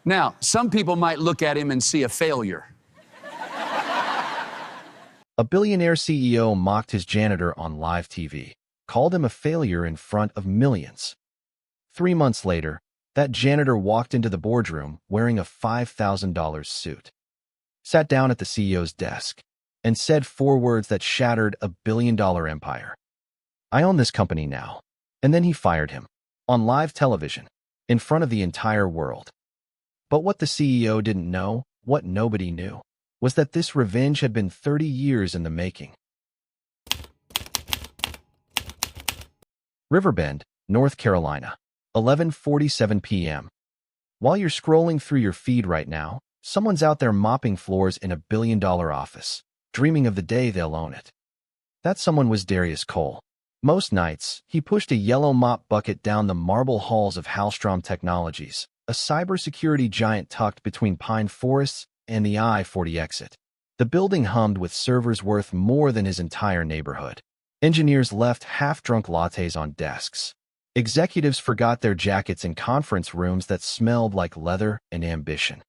Now, some people might look at him and see a failure. A billionaire CEO mocked his janitor on live TV, called him a failure in front of millions. 3 months later, that janitor walked into the boardroom wearing a $5,000 suit, sat down at the CEO's desk, and said 4 words that shattered a billion-dollar empire. "I own this company now." And then he fired him, on live television, in front of the entire world. But what the CEO didn't know, what nobody knew, was that this revenge had been 30 years in the making. Riverbend, North Carolina, 11:47 p.m. While you're scrolling through your feed right now, someone's out there mopping floors in a billion-dollar office, dreaming of the day they'll own it. That someone was Darius Cole. Most nights, he pushed a yellow mop bucket down the marble halls of Halstrom Technologies, a cybersecurity giant tucked between pine forests and the I-40 exit. The building hummed with servers worth more than his entire neighborhood. Engineers left half-drunk lattes on desks. Executives forgot their jackets in conference rooms that smelled like leather and ambition.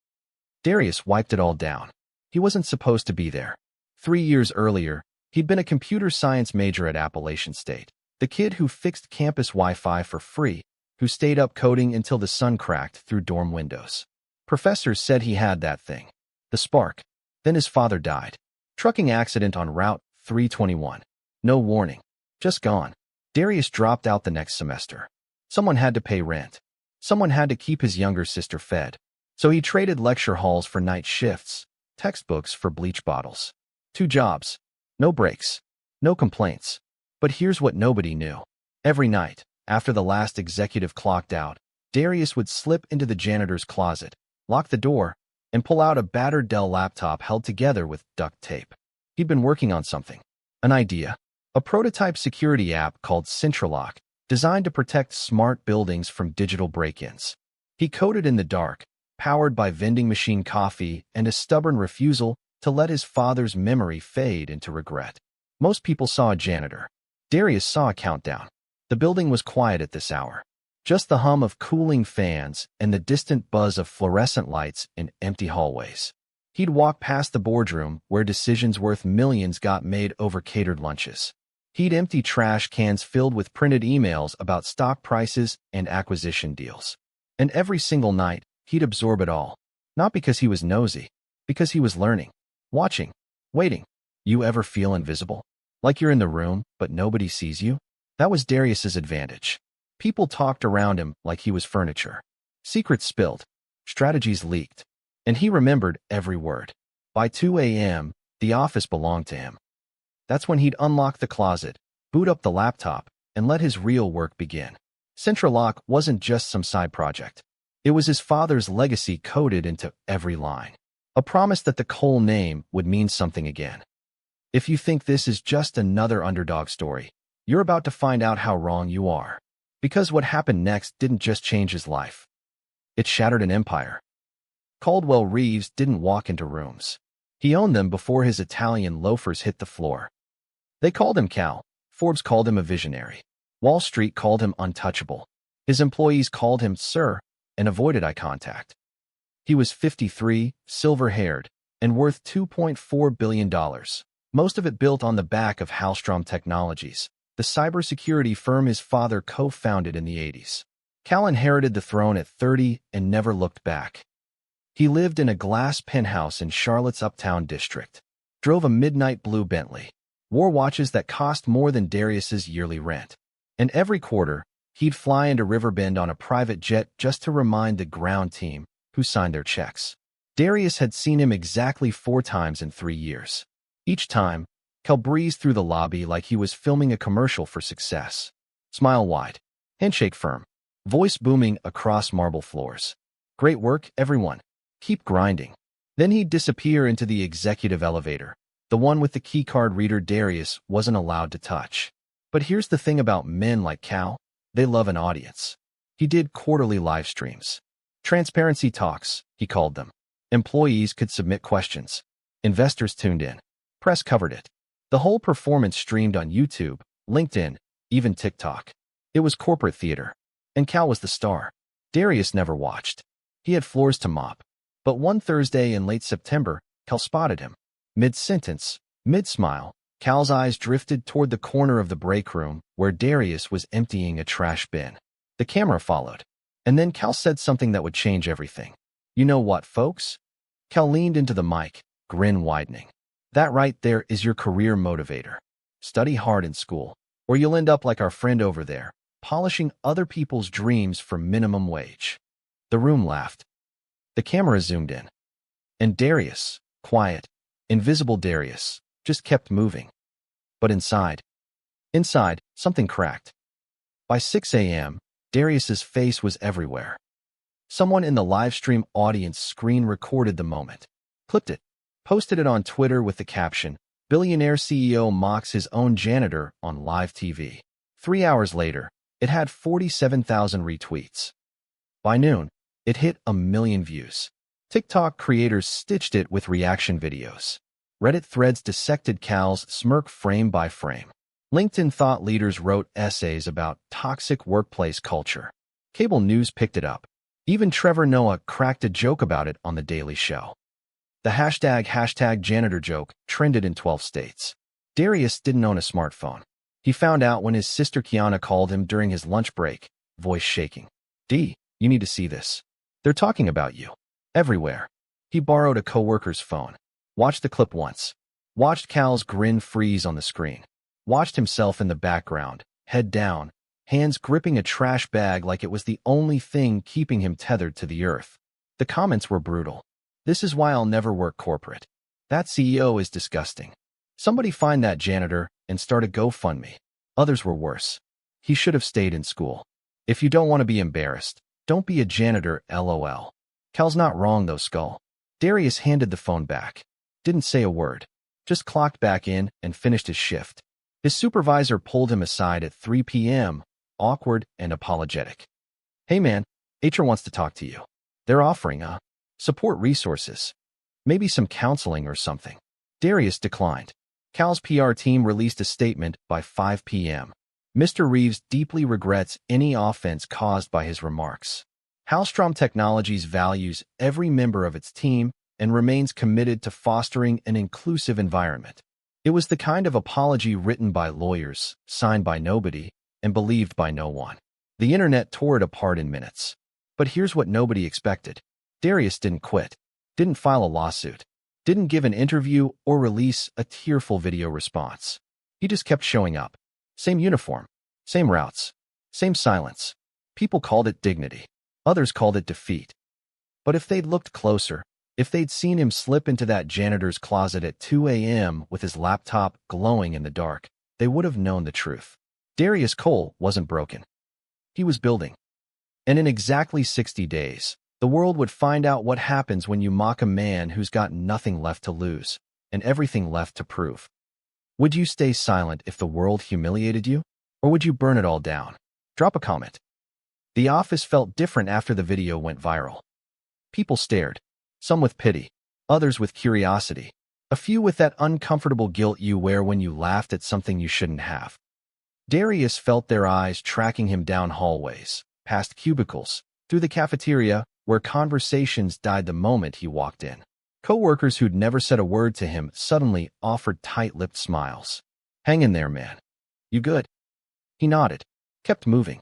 Darius wiped it all down. He wasn't supposed to be there. 3 years earlier, he'd been a computer science major at Appalachian State, the kid who fixed campus Wi-Fi for free, who stayed up coding until the sun cracked through dorm windows. Professors said he had that thing, the spark. Then his father died. Trucking accident on Route 321. No warning. Just gone. Darius dropped out the next semester. Someone had to pay rent. Someone had to keep his younger sister fed. So he traded lecture halls for night shifts, textbooks for bleach bottles. 2 jobs. No breaks. No complaints. But here's what nobody knew. Every night, after the last executive clocked out, Darius would slip into the janitor's closet, lock the door, and pull out a battered Dell laptop held together with duct tape. He'd been working on something. An idea. A prototype security app called CentralLock, designed to protect smart buildings from digital break-ins. He coded in the dark, powered by vending machine coffee and a stubborn refusal to let his father's memory fade into regret. Most people saw a janitor. Darius saw a countdown. The building was quiet at this hour. Just the hum of cooling fans and the distant buzz of fluorescent lights in empty hallways. He'd walk past the boardroom where decisions worth millions got made over catered lunches. He'd empty trash cans filled with printed emails about stock prices and acquisition deals. And every single night, he'd absorb it all. Not because he was nosy, because he was learning, watching, waiting. You ever feel invisible? Like you're in the room, but nobody sees you? That was Darius's advantage. People talked around him like he was furniture. Secrets spilled. Strategies leaked. And he remembered every word. By 2 a.m., the office belonged to him. That's when he'd unlock the closet, boot up the laptop, and let his real work begin. CentralLock wasn't just some side project. It was his father's legacy coded into every line. A promise that the Cole name would mean something again. If you think this is just another underdog story, you're about to find out how wrong you are. Because what happened next didn't just change his life. It shattered an empire. Caldwell Reeves didn't walk into rooms. He owned them before his Italian loafers hit the floor. They called him Cal. Forbes called him a visionary. Wall Street called him untouchable. His employees called him Sir and avoided eye contact. He was 53, silver-haired, and worth $2.4 billion. Most of it built on the back of Halstrom Technologies, the cybersecurity firm his father co-founded in the 80s. Cal inherited the throne at 30 and never looked back. He lived in a glass penthouse in Charlotte's Uptown district, drove a midnight blue Bentley, wore watches that cost more than Darius's yearly rent. And every quarter, he'd fly into Riverbend on a private jet just to remind the ground team who signed their checks. Darius had seen him exactly 4 times in 3 years. Each time, Cal breezed through the lobby like he was filming a commercial for success. Smile wide, handshake firm, voice booming across marble floors. Great work, everyone. Keep grinding. Then he'd disappear into the executive elevator, the one with the keycard reader Darius wasn't allowed to touch. But here's the thing about men like Cal, they love an audience. He did quarterly live streams. Transparency talks, he called them. Employees could submit questions. Investors tuned in. Press covered it. The whole performance streamed on YouTube, LinkedIn, even TikTok. It was corporate theater. And Cal was the star. Darius never watched. He had floors to mop. But one Thursday in late September, Cal spotted him. Mid-sentence, mid-smile, Cal's eyes drifted toward the corner of the break room where Darius was emptying a trash bin. The camera followed. And then Cal said something that would change everything. "You know what, folks?" Cal leaned into the mic, grin widening. "That right there is your career motivator. Study hard in school, or you'll end up like our friend over there, polishing other people's dreams for minimum wage." The room laughed. The camera zoomed in. And Darius, quiet, invisible Darius, just kept moving. But inside, something cracked. By 6 a.m., Darius's face was everywhere. Someone in the livestream audience screen recorded the moment, clipped it, posted it on Twitter with the caption, "Billionaire CEO mocks his own janitor on live TV." 3 hours later, it had 47,000 retweets. By noon, it hit 1 million views. TikTok creators stitched it with reaction videos. Reddit threads dissected Cal's smirk frame by frame. LinkedIn thought leaders wrote essays about toxic workplace culture. Cable news picked it up. Even Trevor Noah cracked a joke about it on The Daily Show. The hashtag janitor joke trended in 12 states. Darius didn't own a smartphone. He found out when his sister Kiana called him during his lunch break, voice shaking. "D, you need to see this. They're talking about you. Everywhere." He borrowed a coworker's phone. Watched the clip once. Watched Cal's grin freeze on the screen. Watched himself in the background, head down, hands gripping a trash bag like it was the only thing keeping him tethered to the earth. The comments were brutal. "This is why I'll never work corporate. That CEO is disgusting. Somebody find that janitor and start a GoFundMe." Others were worse. "He should have stayed in school. If you don't want to be embarrassed, don't be a janitor, LOL." Cal's not wrong though, Skull. Darius handed the phone back. Didn't say a word. Just clocked back in and finished his shift. His supervisor pulled him aside at 3 p.m., awkward and apologetic. "Hey man, HR wants to talk to you. They're offering, support resources. Maybe some counseling or something." Darius declined. Cal's PR team released a statement by 5 p.m. "Mr. Reeves deeply regrets any offense caused by his remarks. Halstrom Technologies values every member of its team and remains committed to fostering an inclusive environment." It was the kind of apology written by lawyers, signed by nobody, and believed by no one. The internet tore it apart in minutes. But here's what nobody expected. Darius didn't quit, didn't file a lawsuit, didn't give an interview or release a tearful video response. He just kept showing up. Same uniform, same routes, same silence. People called it dignity. Others called it defeat. But if they'd looked closer, if they'd seen him slip into that janitor's closet at 2 a.m. with his laptop glowing in the dark, they would have known the truth. Darius Cole wasn't broken. He was building. And in exactly 60 days, the world would find out what happens when you mock a man who's got nothing left to lose and everything left to prove. Would you stay silent if the world humiliated you? Or would you burn it all down? Drop a comment. The office felt different after the video went viral. People stared. Some with pity, others with curiosity, a few with that uncomfortable guilt you wear when you laughed at something you shouldn't have. Darius felt their eyes tracking him down hallways, past cubicles, through the cafeteria, where conversations died the moment he walked in. Coworkers who'd never said a word to him suddenly offered tight-lipped smiles. "Hang in there, man. You good?" He nodded, kept moving.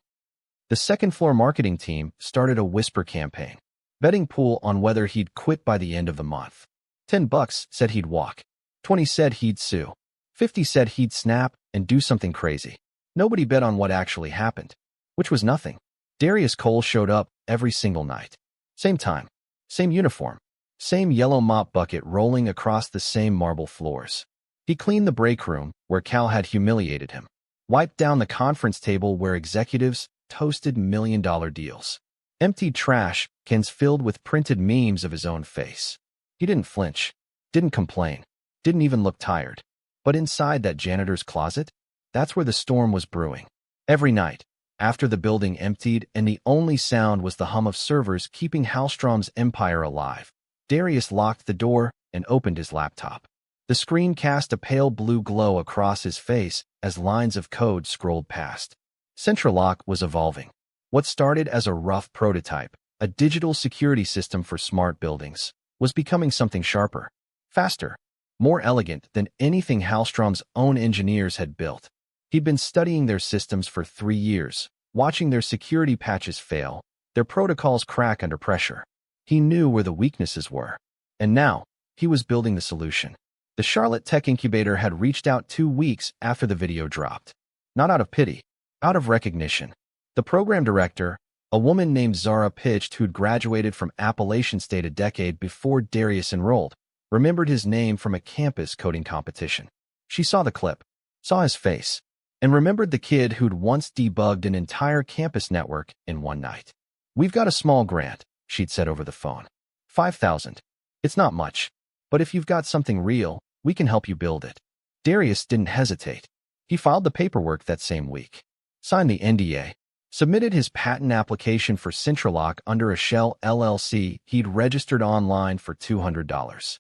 The second-floor marketing team started a whisper campaign. Betting pool on whether he'd quit by the end of the month. $10 said he'd walk. 20 said he'd sue. 50 said he'd snap and do something crazy. Nobody bet on what actually happened, which was nothing. Darius Cole showed up every single night. Same time, same uniform, same yellow mop bucket rolling across the same marble floors. He cleaned the break room where Cal had humiliated him, wiped down the conference table where executives toasted million-dollar deals. Emptied trash cans filled with printed memes of his own face. He didn't flinch, didn't complain, didn't even look tired. But inside that janitor's closet, that's where the storm was brewing. Every night, after the building emptied and the only sound was the hum of servers keeping Halstrom's empire alive, Darius locked the door and opened his laptop. The screen cast a pale blue glow across his face as lines of code scrolled past. CentralLock was evolving. What started as a rough prototype, a digital security system for smart buildings, was becoming something sharper, faster, more elegant than anything Hallstrom's own engineers had built. He'd been studying their systems for 3 years, watching their security patches fail, their protocols crack under pressure. He knew where the weaknesses were. And now, he was building the solution. The Charlotte Tech Incubator had reached out 2 weeks after the video dropped. Not out of pity, out of recognition. The program director, a woman named Zara Pitched who'd graduated from Appalachian State a decade before Darius enrolled, remembered his name from a campus coding competition. She saw the clip, saw his face, and remembered the kid who'd once debugged an entire campus network in one night. "We've got a small grant," she'd said over the phone. $5,000. It's not much, but if you've got something real, we can help you build it. Darius didn't hesitate. He filed the paperwork that same week, signed the NDA, submitted his patent application for Centralock under a shell LLC he'd registered online for $200.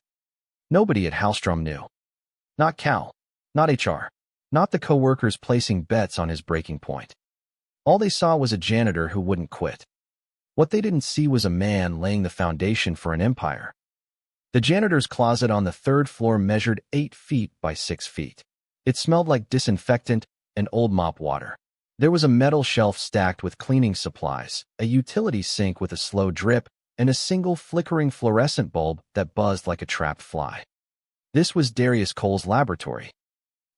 Nobody at Hallstrom knew. Not Cal, not HR, not the co-workers placing bets on his breaking point. All they saw was a janitor who wouldn't quit. What they didn't see was a man laying the foundation for an empire. The janitor's closet on the 3rd floor measured 8 feet by 6 feet. It smelled like disinfectant and old mop water. There was a metal shelf stacked with cleaning supplies, a utility sink with a slow drip, and a single flickering fluorescent bulb that buzzed like a trapped fly. This was Darius Cole's laboratory.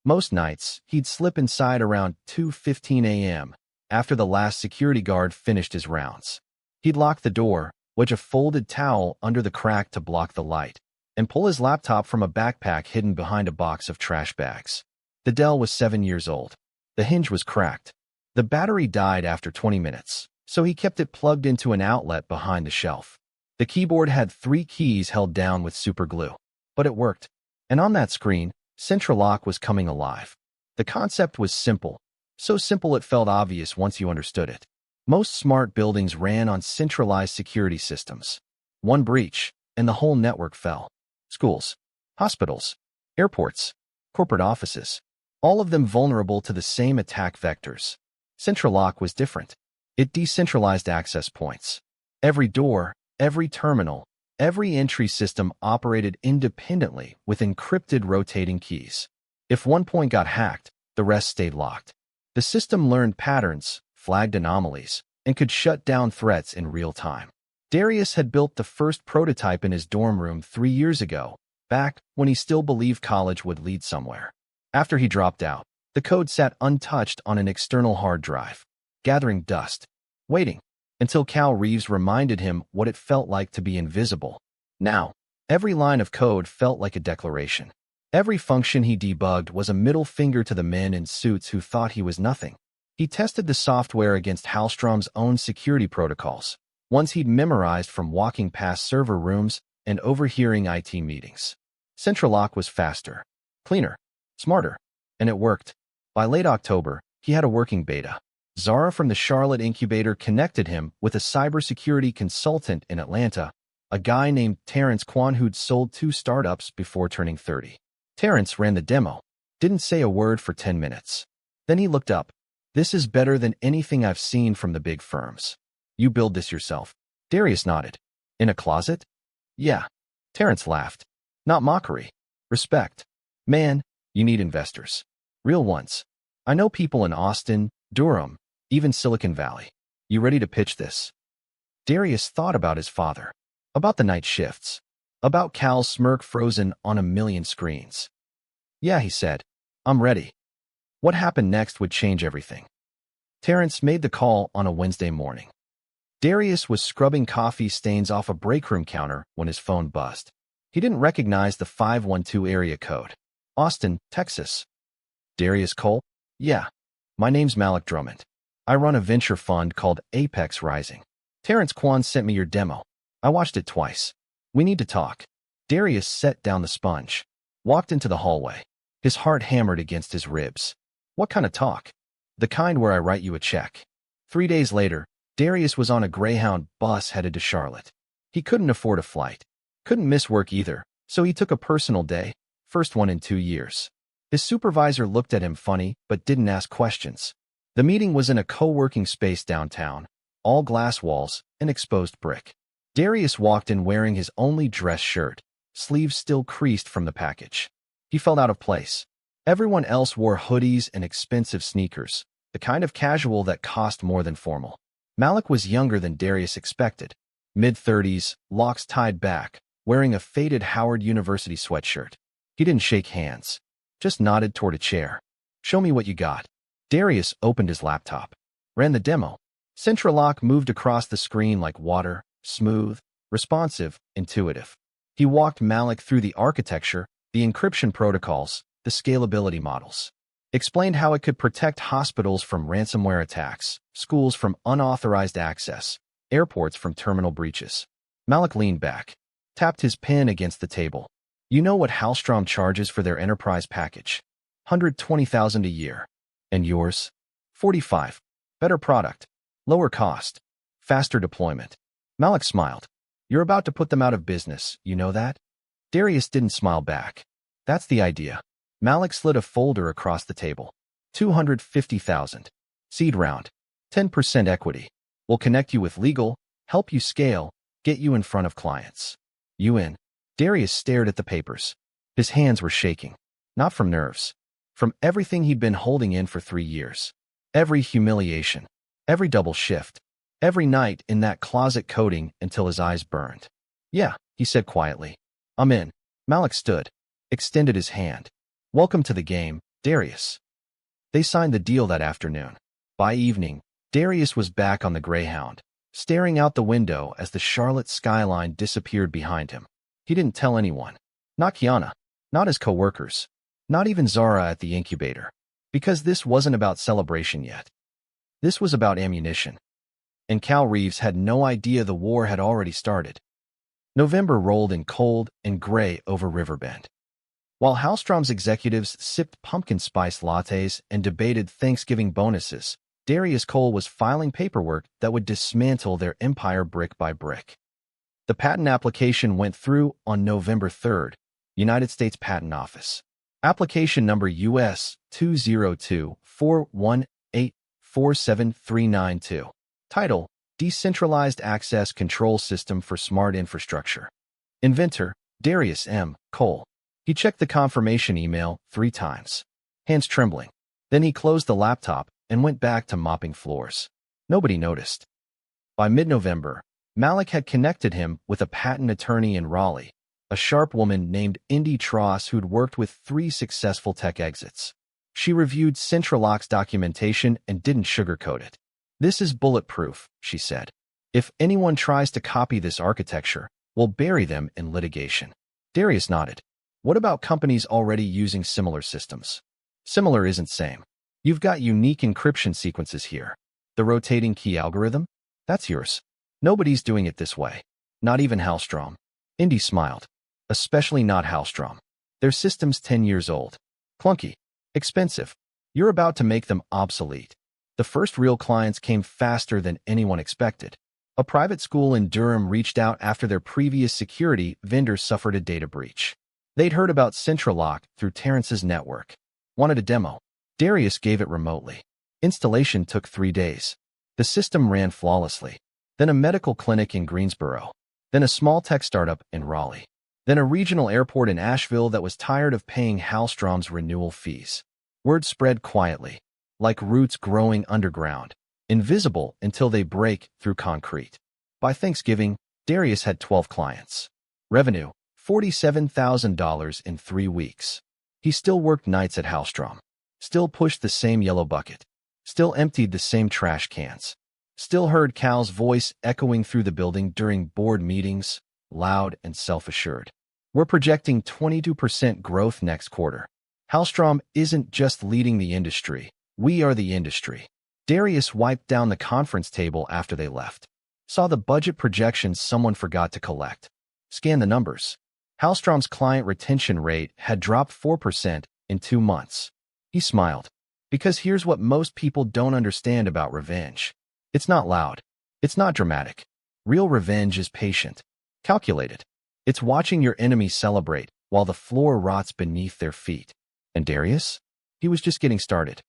Most nights, he'd slip inside around 2:15 a.m. after the last security guard finished his rounds. He'd lock the door, wedge a folded towel under the crack to block the light, and pull his laptop from a backpack hidden behind a box of trash bags. The Dell was 7 years old. The hinge was cracked. The battery died after 20 minutes, so he kept it plugged into an outlet behind the shelf. The keyboard had 3 keys held down with super glue, but it worked. And on that screen, Centralock was coming alive. The concept was simple, so simple it felt obvious once you understood it. Most smart buildings ran on centralized security systems. One breach, and the whole network fell. Schools, hospitals, airports, corporate offices, all of them vulnerable to the same attack vectors. Centralock was different. It decentralized access points. Every door, every terminal, every entry system operated independently with encrypted rotating keys. If one point got hacked, the rest stayed locked. The system learned patterns, flagged anomalies, and could shut down threats in real time. Darius had built the first prototype in his dorm room 3 years ago, back when he still believed college would lead somewhere. After he dropped out, the code sat untouched on an external hard drive, gathering dust, waiting, until Cal Reeves reminded him what it felt like to be invisible. Now, every line of code felt like a declaration. Every function he debugged was a middle finger to the men in suits who thought he was nothing. He tested the software against Hallstrom's own security protocols, ones he'd memorized from walking past server rooms and overhearing IT meetings. Centralock was faster, cleaner, smarter, and it worked. By late October, he had a working beta. Zara from the Charlotte Incubator connected him with a cybersecurity consultant in Atlanta, a guy named Terrence Kwan who'd sold 2 startups before turning 30. Terrence ran the demo, didn't say a word for 10 minutes. Then he looked up. "This is better than anything I've seen from the big firms. You build this yourself?" Darius nodded. "In a closet?" "Yeah." Terrence laughed. Not mockery. Respect. "Man, you need investors. Real ones. I know people in Austin, Durham, even Silicon Valley. You ready to pitch this?" Darius thought about his father, about the night shifts, about Cal's smirk frozen on a million screens. "Yeah," he said, "I'm ready." What happened next would change everything. Terrence made the call on a Wednesday morning. Darius was scrubbing coffee stains off a break room counter when his phone buzzed. He didn't recognize the 512 area code. "Austin, Texas." "Darius Cole?" "Yeah. My name's Malik Drummond. I run a venture fund called Apex Rising. Terrence Kwan sent me your demo. I watched it twice. We need to talk." Darius set down the sponge, walked into the hallway. His heart hammered against his ribs. "What kind of talk?" "The kind where I write you a check." 3 days later, Darius was on a Greyhound bus headed to Charlotte. He couldn't afford a flight. Couldn't miss work either, so he took a personal day, first one in 2 years. His supervisor looked at him funny, but didn't ask questions. The meeting was in a co-working space downtown, all glass walls, and exposed brick. Darius walked in wearing his only dress shirt, sleeves still creased from the package. He felt out of place. Everyone else wore hoodies and expensive sneakers, the kind of casual that cost more than formal. Malik was younger than Darius expected, mid-30s, locks tied back, wearing a faded Howard University sweatshirt. He didn't shake hands, just nodded toward a chair. "Show me what you got." Darius opened his laptop, ran the demo. Centralock moved across the screen like water, smooth, responsive, intuitive. He walked Malik through the architecture, the encryption protocols, the scalability models. Explained how it could protect hospitals from ransomware attacks, schools from unauthorized access, airports from terminal breaches. Malik leaned back, tapped his pen against the table. "You know what Hallstrom charges for their enterprise package? $120,000 a year. And yours? 45. Better product, lower cost, faster deployment." Malik smiled. "You're about to put them out of business, you know that?" Darius didn't smile back. "That's the idea." Malik slid a folder across the table. 250,000. Seed round. 10% equity. We'll connect you with legal, help you scale, get you in front of clients. You in? Darius stared at the papers. His hands were shaking. Not from nerves. From everything he'd been holding in for 3 years. Every humiliation. Every double shift. Every night in that closet coding until his eyes burned. "Yeah," he said quietly. "I'm in." Malik stood, extended his hand. "Welcome to the game, Darius." They signed the deal that afternoon. By evening, Darius was back on the Greyhound, staring out the window as the Charlotte skyline disappeared behind him. He didn't tell anyone. Not Kiana, not his coworkers, not even Zara at the incubator. Because this wasn't about celebration yet. This was about ammunition. And Cal Reeves had no idea the war had already started. November rolled in cold and gray over Riverbend. While Hallstrom's executives sipped pumpkin spice lattes and debated Thanksgiving bonuses, Darius Cole was filing paperwork that would dismantle their empire brick by brick. The patent application went through on November 3rd, United States Patent Office. Application number US 20241847392. Title: Decentralized Access Control System for Smart Infrastructure. Inventor: Darius M. Cole. He checked the confirmation email 3 times, hands trembling. Then he closed the laptop and went back to mopping floors. Nobody noticed. By mid-November, Malik had connected him with a patent attorney in Raleigh, a sharp woman named Indy Tross who'd worked with 3 successful tech exits. She reviewed Centralock's documentation and didn't sugarcoat it. "This is bulletproof," she said. "If anyone tries to copy this architecture, we'll bury them in litigation." Darius nodded. "What about companies already using similar systems?" "Similar isn't same. You've got unique encryption sequences here. The rotating key algorithm? That's yours. Nobody's doing it this way. Not even Hallstrom." Indy smiled. "Especially not Hallstrom. Their system's 10 years old. Clunky. Expensive. You're about to make them obsolete." The first real clients came faster than anyone expected. A private school in Durham reached out after their previous security vendor suffered a data breach. They'd heard about Centralock through Terrence's network. Wanted a demo. Darius gave it remotely. Installation took 3 days. The system ran flawlessly. Then a medical clinic in Greensboro. Then a small tech startup in Raleigh. Then a regional airport in Asheville that was tired of paying Hallstrom's renewal fees. Word spread quietly, like roots growing underground, invisible until they break through concrete. By Thanksgiving, Darius had 12 clients. Revenue: $47,000 in 3 weeks. He still worked nights at Hallstrom. Still pushed the same yellow bucket. Still emptied the same trash cans. Still heard Cal's voice echoing through the building during board meetings, loud and self-assured. "We're projecting 22% growth next quarter. Hallstrom isn't just leading the industry. We are the industry." Darius wiped down the conference table after they left. Saw the budget projections someone forgot to collect. Scanned the numbers. Hallstrom's client retention rate had dropped 4% in 2 months. He smiled. Because here's what most people don't understand about revenge. It's not loud. It's not dramatic. Real revenge is patient, calculated. It's watching your enemy celebrate while the floor rots beneath their feet. And Darius? He was just getting started.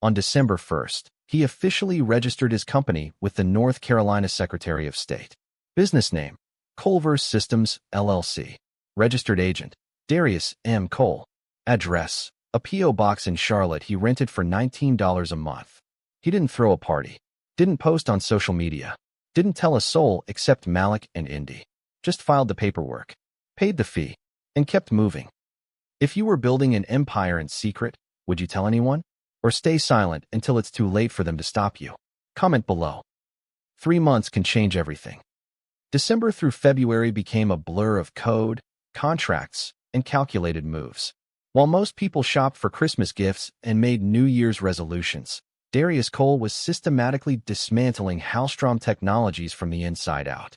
On December 1st, He officially registered his company with the North Carolina Secretary of State. Business name, Culver's Systems, LLC. Registered agent, Darius M. Cole. Address, a P.O. box in Charlotte he rented for $19 a month. He didn't throw a party. Didn't post on social media. Didn't tell a soul except Malik and Indy. Just filed the paperwork, paid the fee, and kept moving. If you were building an empire in secret, would you tell anyone? Or stay silent until it's too late for them to stop you? Comment below. 3 months can change everything. December through February became a blur of code, contracts, and calculated moves. While most people shopped for Christmas gifts and made New Year's resolutions, Darius Cole was systematically dismantling Halstrom Technologies from the inside out.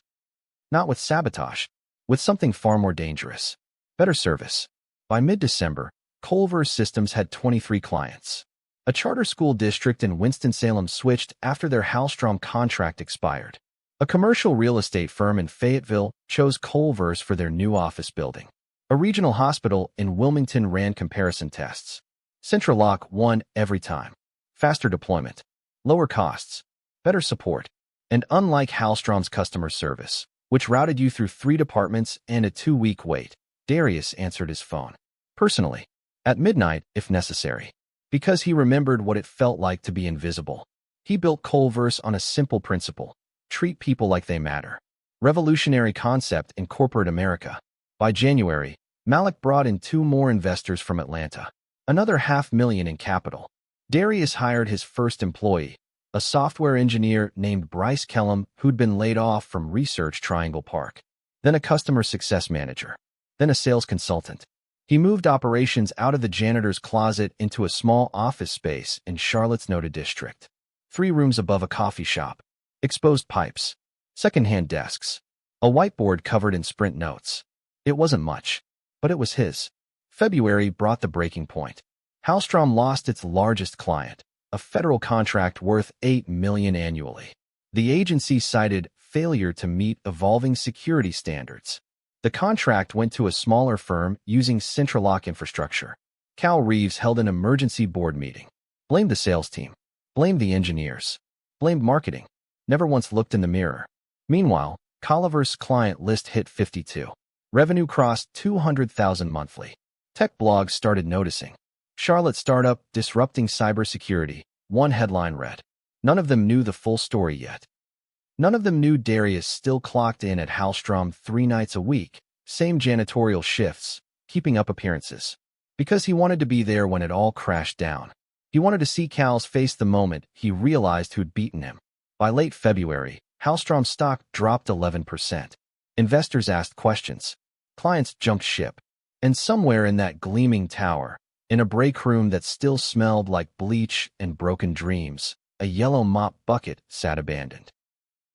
Not with sabotage, with something far more dangerous. Better service. By mid-December, Culver's Systems had 23 clients. A charter school district in Winston-Salem switched after their Halstrom contract expired. A commercial real estate firm in Fayetteville chose Culver's for their new office building. A regional hospital in Wilmington ran comparison tests. Central Lock won every time. Faster deployment, lower costs, better support, and unlike Halstrom's customer service, which routed you through 3 departments and a 2-week wait, Darius answered his phone. Personally. At midnight, if necessary. Because he remembered what it felt like to be invisible. He built Culver's on a simple principle. Treat people like they matter. Revolutionary concept in corporate America. By January, Malik brought in 2 more investors from Atlanta. Another $500,000 in capital. Darius hired his first employee, a software engineer named Bryce Kellum who'd been laid off from Research Triangle Park. Then a customer success manager. Then a sales consultant. He moved operations out of the janitor's closet into a small office space in Charlotte's noted district. 3 rooms above a coffee shop. Exposed pipes. Second-hand desks. A whiteboard covered in Sprint notes. It wasn't much, but it was his. February brought the breaking point. Halstrom lost its largest client, a federal contract worth $8 million annually. The agency cited failure to meet evolving security standards. The contract went to a smaller firm using Central Lock infrastructure. Cal Reeves held an emergency board meeting. Blamed the sales team. Blamed the engineers. Blamed marketing. Never once looked in the mirror. Meanwhile, Culver's client list hit 52. Revenue crossed $200,000 monthly. Tech blogs started noticing. Charlotte startup disrupting cybersecurity, one headline read. None of them knew the full story yet. None of them knew Darius still clocked in at Halstrom 3 nights a week, same janitorial shifts, keeping up appearances. Because he wanted to be there when it all crashed down. He wanted to see Cal's face the moment he realized who'd beaten him. By late February, Halstrom stock dropped 11%. Investors asked questions. Clients jumped ship. And somewhere in that gleaming tower, in a break room that still smelled like bleach and broken dreams, a yellow mop bucket sat abandoned.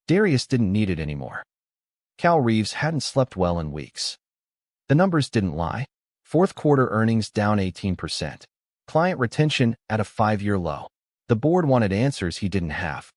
Darius didn't need it anymore. Cal Reeves hadn't slept well in weeks. The numbers didn't lie. Fourth quarter earnings down 18%. Client retention at a 5-year low. The board wanted answers he didn't have.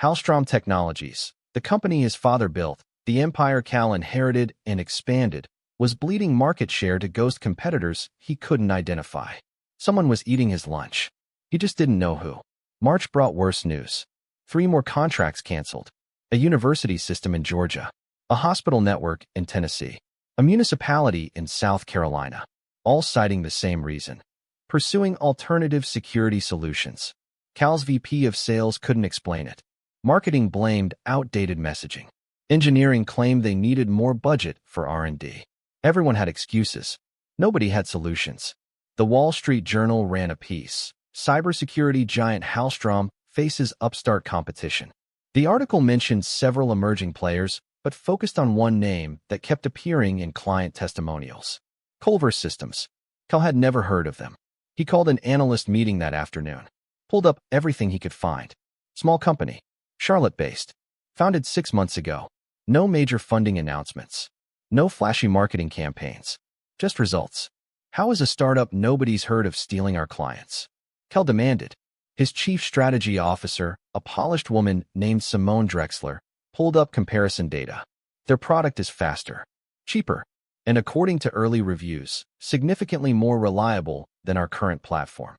Halstrom Technologies, the company his father built, the empire Cal inherited and expanded, was bleeding market share to ghost competitors he couldn't identify. Someone was eating his lunch. He just didn't know who. March brought worse news. 3 more contracts canceled. A university system in Georgia. A hospital network in Tennessee. A municipality in South Carolina. All citing the same reason. Pursuing alternative security solutions. Cal's VP of sales couldn't explain it. Marketing blamed outdated messaging. Engineering claimed they needed more budget for R&D. Everyone had excuses. Nobody had solutions. The Wall Street Journal ran a piece. Cybersecurity giant Halstrom faces upstart competition. The article mentioned several emerging players, but focused on one name that kept appearing in client testimonials. Culver's Systems. Cal had never heard of them. He called an analyst meeting that afternoon. Pulled up everything he could find. Small company. Charlotte-based. Founded 6 months ago. No major funding announcements. No flashy marketing campaigns. Just results. How is a startup nobody's heard of stealing our clients? Cal demanded. His chief strategy officer, a polished woman named Simone Drexler, pulled up comparison data. Their product is faster, cheaper, and according to early reviews, significantly more reliable than our current platform.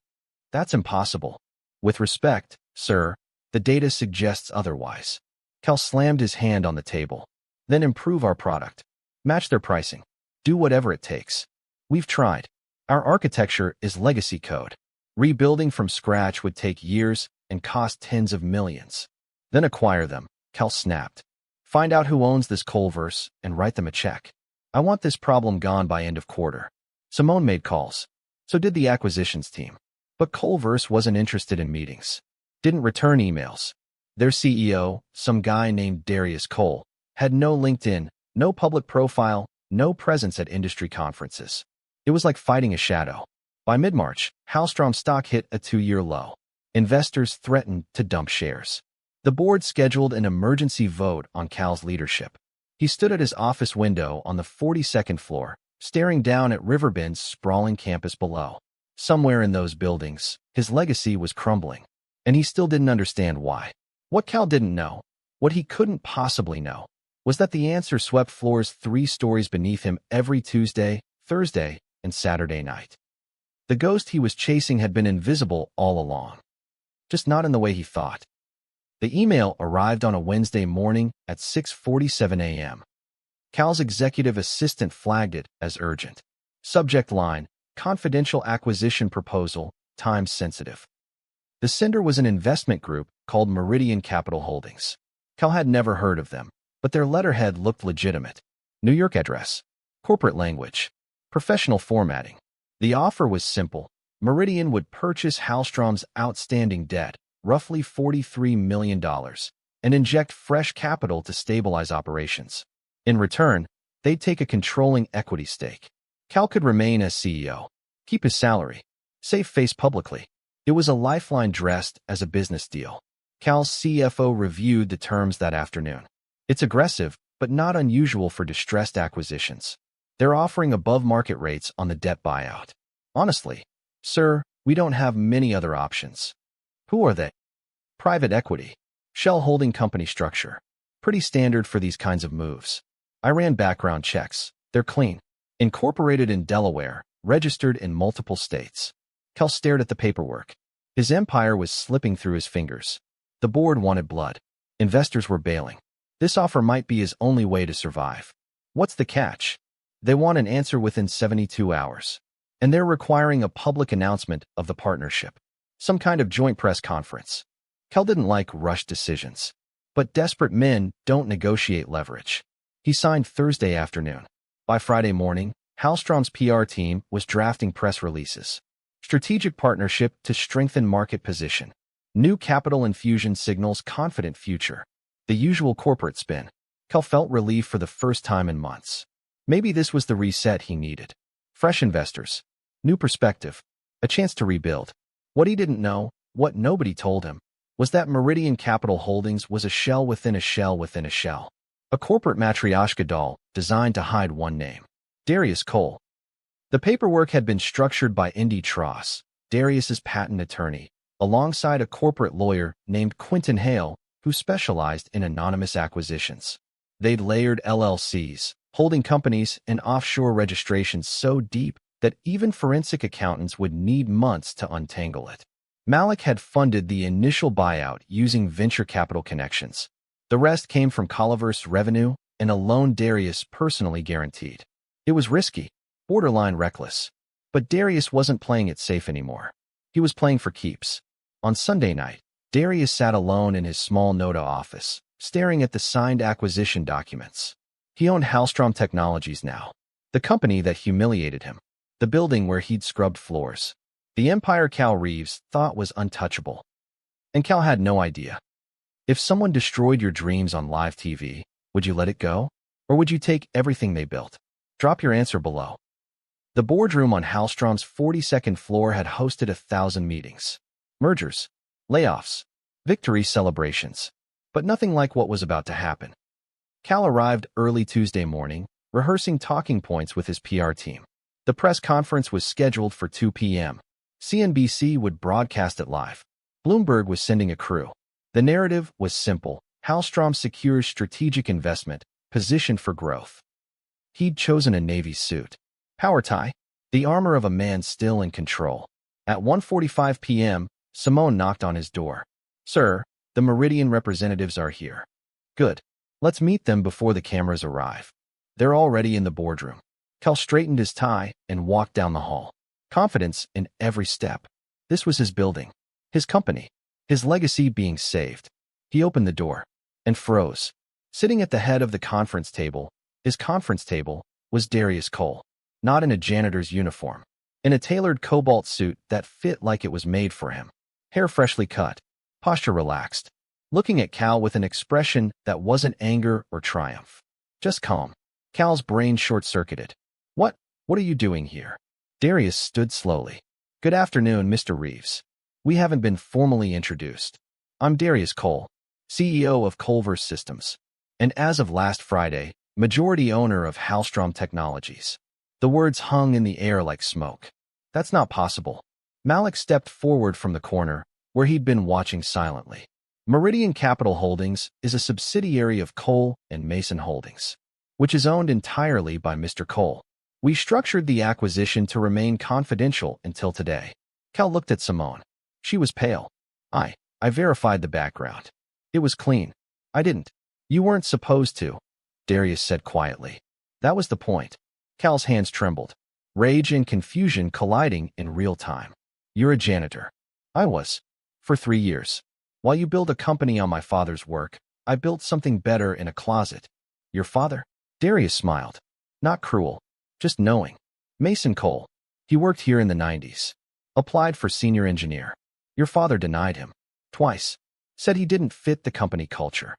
That's impossible. With respect, Sir, the data suggests otherwise. Cal slammed his hand on the table. Then improve our product. Match their pricing. Do whatever it takes. We've tried. Our architecture is legacy code. Rebuilding from scratch would take years and cost tens of millions. Then acquire them, Cal snapped. Find out who owns this Culver's and write them a check. I want this problem gone by end of quarter. Simone made calls. So did the acquisitions team. But Culver's wasn't interested in meetings. Didn't return emails. Their CEO, some guy named Darius Cole, had no LinkedIn, no public profile, no presence at industry conferences. It was like fighting a shadow. By mid-March, Halstrom's stock hit a 2-year low. Investors threatened to dump shares. The board scheduled an emergency vote on Cal's leadership. He stood at his office window on the 42nd floor, staring down at Riverbend's sprawling campus below. Somewhere in those buildings, his legacy was crumbling, and he still didn't understand why. What Cal didn't know, what he couldn't possibly know, was that the answer swept floors 3 stories beneath him every Tuesday, Thursday, and Saturday night. The ghost he was chasing had been invisible all along, just not in the way he thought. The email arrived on a Wednesday morning at 6:47 a.m. Cal's executive assistant flagged it as urgent. Subject line, confidential acquisition proposal, time sensitive. The sender was an investment group called Meridian Capital Holdings. Cal had never heard of them, but their letterhead looked legitimate. New York address, corporate language, professional formatting. The offer was simple. Meridian would purchase Halstrom's outstanding debt, roughly $43 million, and inject fresh capital to stabilize operations. In return, they'd take a controlling equity stake. Cal could remain as CEO, keep his salary, save face publicly. It was a lifeline dressed as a business deal. Cal's CFO reviewed the terms that afternoon. It's aggressive, but not unusual for distressed acquisitions. They're offering above-market rates on the debt buyout. Honestly, sir, we don't have many other options. Who are they? Private equity. Shell holding company structure. Pretty standard for these kinds of moves. I ran background checks. They're clean. Incorporated in Delaware, registered in multiple states. Cal stared at the paperwork. His empire was slipping through his fingers. The board wanted blood. Investors were bailing. This offer might be his only way to survive. What's the catch? They want an answer within 72 hours. And they're requiring a public announcement of the partnership. Some kind of joint press conference. Cal didn't like rushed decisions. But desperate men don't negotiate leverage. He signed Thursday afternoon. By Friday morning, Halstrom's PR team was drafting press releases. Strategic partnership to strengthen market position. New capital infusion signals confident future. The usual corporate spin. Cal felt relief for the first time in months. Maybe this was the reset he needed. Fresh investors. New perspective. A chance to rebuild. What he didn't know, what nobody told him, was that Meridian Capital Holdings was a shell within a shell within a shell. A corporate matryoshka doll designed to hide one name. Darius Cole. The paperwork had been structured by Indy Tross, Darius's patent attorney, alongside a corporate lawyer named Quentin Hale, who specialized in anonymous acquisitions. They'd layered LLCs, holding companies, and offshore registrations so deep that even forensic accountants would need months to untangle it. Malik had funded the initial buyout using venture capital connections. The rest came from Culver's revenue and a loan Darius personally guaranteed. It was risky, borderline reckless. But Darius wasn't playing it safe anymore. He was playing for keeps. On Sunday night, Darius sat alone in his small Noda office, staring at the signed acquisition documents. He owned Halstrom Technologies now, the company that humiliated him, the building where he'd scrubbed floors. The empire Cal Reeves thought was untouchable. And Cal had no idea. If someone destroyed your dreams on live TV, would you let it go? Or would you take everything they built? Drop your answer below. The boardroom on Halstrom's 42nd floor had hosted 1,000 meetings. Mergers, layoffs, victory celebrations. But nothing like what was about to happen. Cal arrived early Tuesday morning, rehearsing talking points with his PR team. The press conference was scheduled for 2 p.m. CNBC would broadcast it live. Bloomberg was sending a crew. The narrative was simple. Halstrom secures strategic investment, positioned for growth. He'd chosen a Navy suit. Power tie, the armor of a man still in control. At 1:45 p.m., Simone knocked on his door. Sir, the Meridian representatives are here. Good. Let's meet them before the cameras arrive. They're already in the boardroom. Cal straightened his tie and walked down the hall. Confidence in every step. This was his building, his company, his legacy being saved. He opened the door and froze. Sitting at the head of the conference table, his conference table, was Darius Cole, not in a janitor's uniform, in a tailored cobalt suit that fit like it was made for him. Hair freshly cut, posture relaxed, looking at Cal with an expression that wasn't anger or triumph, just calm. Cal's brain short-circuited. What are you doing here? Darius stood slowly. Good afternoon, Mr. Reeves. We haven't been formally introduced. I'm Darius Cole, CEO of Culver's Systems, and as of last Friday, majority owner of Halstrom Technologies. The words hung in the air like smoke. That's not possible. Malik stepped forward from the corner, where he'd been watching silently. Meridian Capital Holdings is a subsidiary of Cole and Mason Holdings, which is owned entirely by Mr. Cole. We structured the acquisition to remain confidential until today. Cal looked at Simone. She was pale. I verified the background. It was clean. I didn't. You weren't supposed to, Darius said quietly. That was the point. Cal's hands trembled, rage and confusion colliding in real time. You're a janitor. I was. For 3 years. While you build a company on my father's work, I built something better in a closet. Your father? Darius smiled. Not cruel. Just knowing. Mason Cole. He worked here in the 90s. Applied for senior engineer. Your father denied him. Twice. Said he didn't fit the company culture.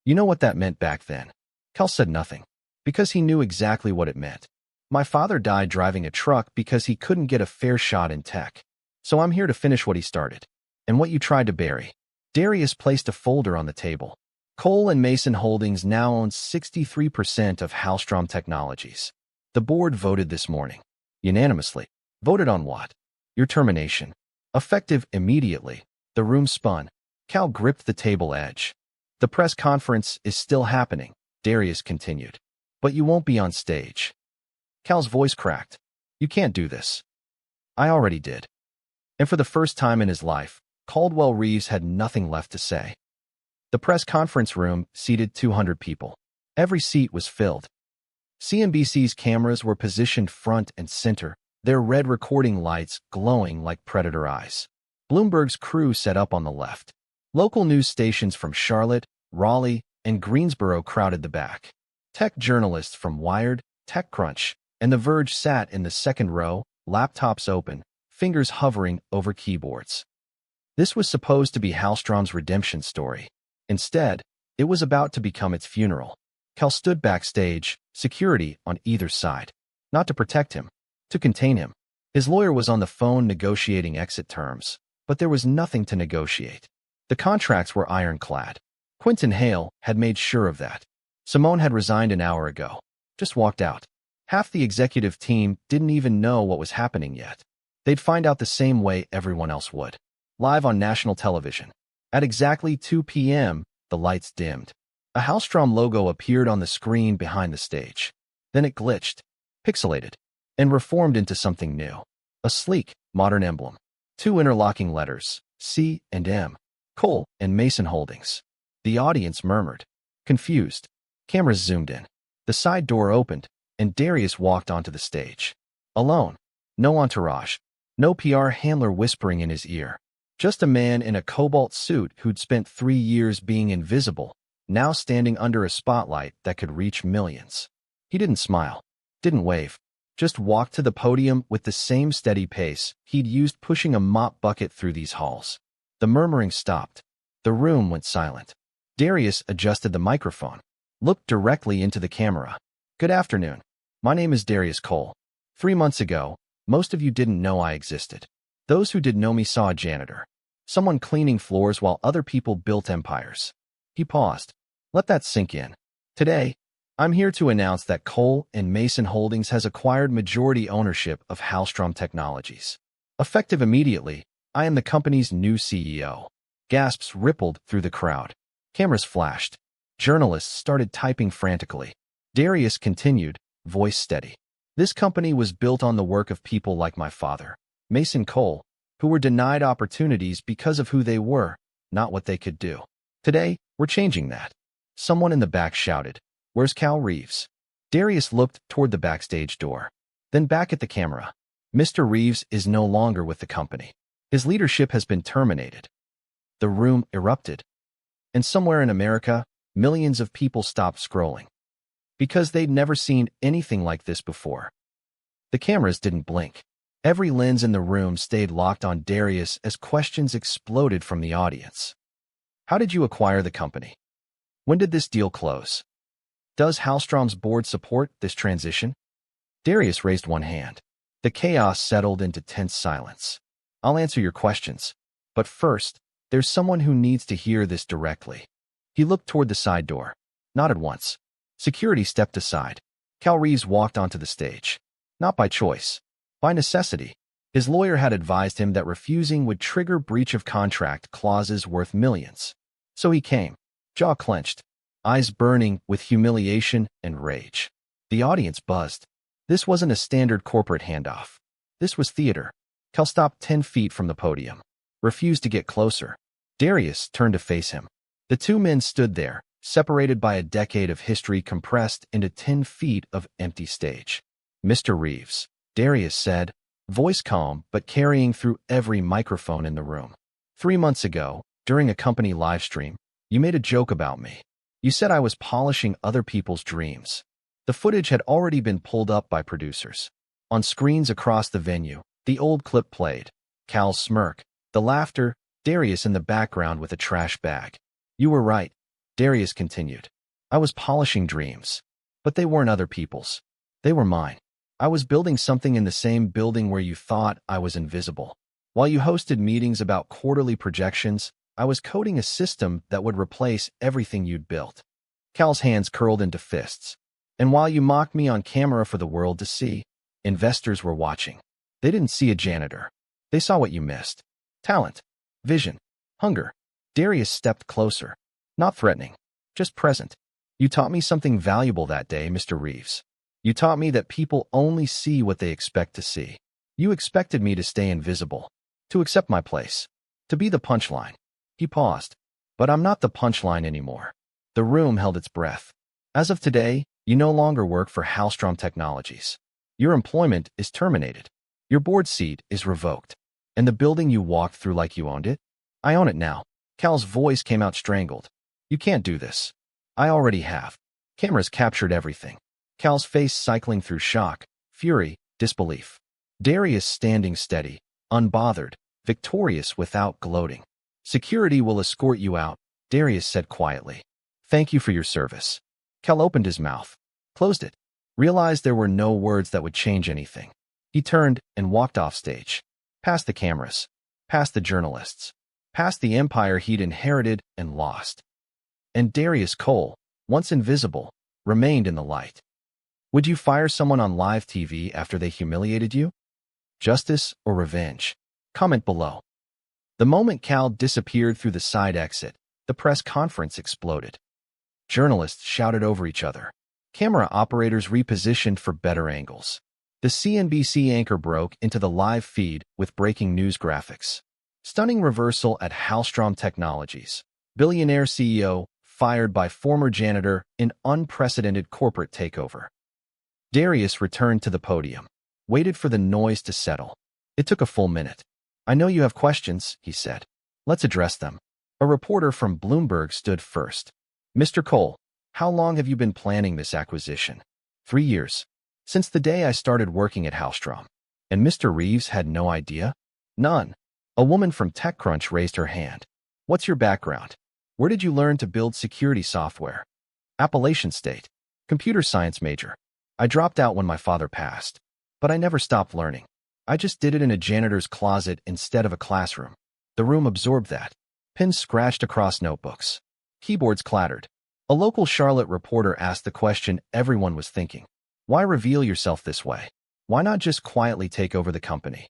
You know what that meant back then? Cal said nothing. Because he knew exactly what it meant. My father died driving a truck because he couldn't get a fair shot in tech. So I'm here to finish what he started. And what you tried to bury. Darius placed a folder on the table. Cole and Mason Holdings now owns 63% of Halstrom Technologies. The board voted this morning. Unanimously. Voted on what? Your termination. Effective immediately. The room spun. Cal gripped the table edge. The press conference is still happening, Darius continued. But you won't be on stage. Cal's voice cracked. You can't do this. I already did. And for the first time in his life, Caldwell Reeves had nothing left to say. The press conference room seated 200 people. Every seat was filled. CNBC's cameras were positioned front and center, their red recording lights glowing like predator eyes. Bloomberg's crew set up on the left. Local news stations from Charlotte, Raleigh, and Greensboro crowded the back. Tech journalists from Wired, TechCrunch, and The Verge sat in the second row, laptops open, fingers hovering over keyboards. This was supposed to be Halstrom's redemption story. Instead, it was about to become its funeral. Cal stood backstage, security on either side. Not to protect him, to contain him. His lawyer was on the phone negotiating exit terms, but there was nothing to negotiate. The contracts were ironclad. Quinton Hale had made sure of that. Simone had resigned an hour ago. Just walked out. Half the executive team didn't even know what was happening yet. They'd find out the same way everyone else would. Live on national television. At exactly 2 p.m., the lights dimmed. A Halstrom logo appeared on the screen behind the stage. Then it glitched, pixelated, and reformed into something new. A sleek, modern emblem. 2 interlocking letters, C and M. Cole and Mason Holdings. The audience murmured. Confused. Cameras zoomed in. The side door opened, and Darius walked onto the stage. Alone. No entourage. No PR handler whispering in his ear. Just a man in a cobalt suit who'd spent 3 years being invisible, now standing under a spotlight that could reach millions. He didn't smile, didn't wave, just walked to the podium with the same steady pace he'd used pushing a mop bucket through these halls. The murmuring stopped. The room went silent. Darius adjusted the microphone, looked directly into the camera. Good afternoon. My name is Darius Cole. 3 months ago, most of you didn't know I existed. Those who did know me saw a janitor, someone cleaning floors while other people built empires. He paused. Let that sink in. Today, I'm here to announce that Cole and Mason Holdings has acquired majority ownership of Halstrom Technologies. Effective immediately, I am the company's new CEO. Gasps rippled through the crowd. Cameras flashed. Journalists started typing frantically. Darius continued, voice steady. This company was built on the work of people like my father, Mason Cole, who were denied opportunities because of who they were, not what they could do. Today, we're changing that. Someone in the back shouted, "Where's Cal Reeves?" Darius looked toward the backstage door, then back at the camera. Mr. Reeves is no longer with the company. His leadership has been terminated. The room erupted. And somewhere in America, millions of people stopped scrolling. Because they'd never seen anything like this before. The cameras didn't blink. Every lens in the room stayed locked on Darius as questions exploded from the audience. How did you acquire the company? When did this deal close? Does Hallstrom's board support this transition? Darius raised one hand. The chaos settled into tense silence. I'll answer your questions. But first, there's someone who needs to hear this directly. He looked toward the side door. Nodded once. Security stepped aside. Cal Reeves walked onto the stage. Not by choice. By necessity. His lawyer had advised him that refusing would trigger breach of contract clauses worth millions. So he came, jaw clenched, eyes burning with humiliation and rage. The audience buzzed. This wasn't a standard corporate handoff. This was theater. Cal stopped 10 feet from the podium, refused to get closer. Darius turned to face him. The two men stood there, separated by a decade of history compressed into 10 feet of empty stage. "Mr. Reeves," Darius said, voice calm but carrying through every microphone in the room. 3 months ago, during a company live stream, you made a joke about me. You said I was polishing other people's dreams. The footage had already been pulled up by producers. On screens across the venue, the old clip played. Cal's smirk, the laughter, Darius in the background with a trash bag. "You were right," Darius continued. "I was polishing dreams. But they weren't other people's. They were mine. I was building something in the same building where you thought I was invisible. While you hosted meetings about quarterly projections, I was coding a system that would replace everything you'd built." Cal's hands curled into fists. "And while you mocked me on camera for the world to see, investors were watching. They didn't see a janitor. They saw what you missed. Talent, vision, hunger." Darius stepped closer. Not threatening, just present. "You taught me something valuable that day, Mr. Reeves. You taught me that people only see what they expect to see. You expected me to stay invisible, to accept my place, to be the punchline." He paused. "But I'm not the punchline anymore." The room held its breath. "As of today, you no longer work for Hallstrom Technologies. Your employment is terminated. Your board seat is revoked. And the building you walked through like you owned it? I own it now." Cal's voice came out strangled. "You can't do this. I already have." Cameras captured everything. Cal's face cycling through shock, fury, disbelief. Darius standing steady, unbothered, victorious without gloating. "Security will escort you out," Darius said quietly. "Thank you for your service." Cal opened his mouth, closed it, realized there were no words that would change anything. He turned and walked off stage, past the cameras, past the journalists, past the empire he'd inherited and lost. And Darius Cole, once invisible, remained in the light. Would you fire someone on live TV after they humiliated you? Justice or revenge? Comment below. The moment Cal disappeared through the side exit, the press conference exploded. Journalists shouted over each other. Camera operators repositioned for better angles. The CNBC anchor broke into the live feed with breaking news graphics. Stunning reversal at Hallstrom Technologies. Billionaire CEO fired by former janitor in unprecedented corporate takeover. Darius returned to the podium, waited for the noise to settle. It took a full minute. "I know you have questions," he said. "Let's address them." A reporter from Bloomberg stood first. "Mr. Cole, how long have you been planning this acquisition?" 3 years. "Since the day I started working at Hallstrom." "And Mr. Reeves had no idea?" "None." A woman from TechCrunch raised her hand. "What's your background? Where did you learn to build security software?" "Appalachian State. Computer science major. I dropped out when my father passed. But I never stopped learning. I just did it in a janitor's closet instead of a classroom." The room absorbed that. Pens scratched across notebooks. Keyboards clattered. A local Charlotte reporter asked the question everyone was thinking. Why reveal yourself this way? Why not just quietly take over the company?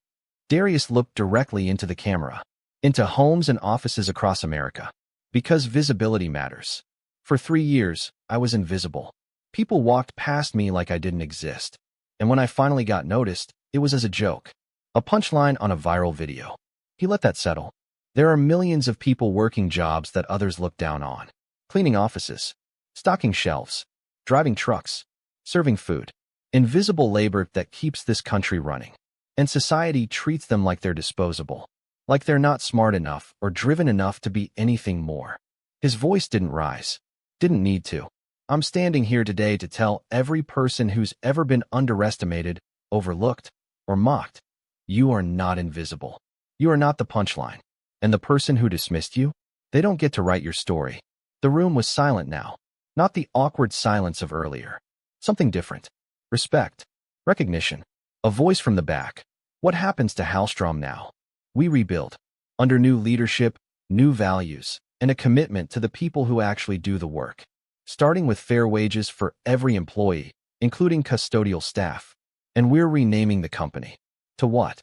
Darius looked directly into the camera, into homes and offices across America. Because visibility matters. For 3 years, I was invisible. People walked past me like I didn't exist. And when I finally got noticed, it was as a joke. A punchline on a viral video. He let that settle. There are millions of people working jobs that others look down on. Cleaning offices, stocking shelves, driving trucks, serving food. Invisible labor that keeps this country running. And society treats them like they're disposable. Like they're not smart enough or driven enough to be anything more. His voice didn't rise. Didn't need to. I'm standing here today to tell every person who's ever been underestimated, overlooked, or mocked, you are not invisible. You are not the punchline. And the person who dismissed you, they don't get to write your story. The room was silent now. Not the awkward silence of earlier. Something different. Respect. Recognition. A voice from the back. What happens to Hallstrom now? We rebuild. Under new leadership, new values, and a commitment to the people who actually do the work. Starting with fair wages for every employee, including custodial staff. And we're renaming the company. To what?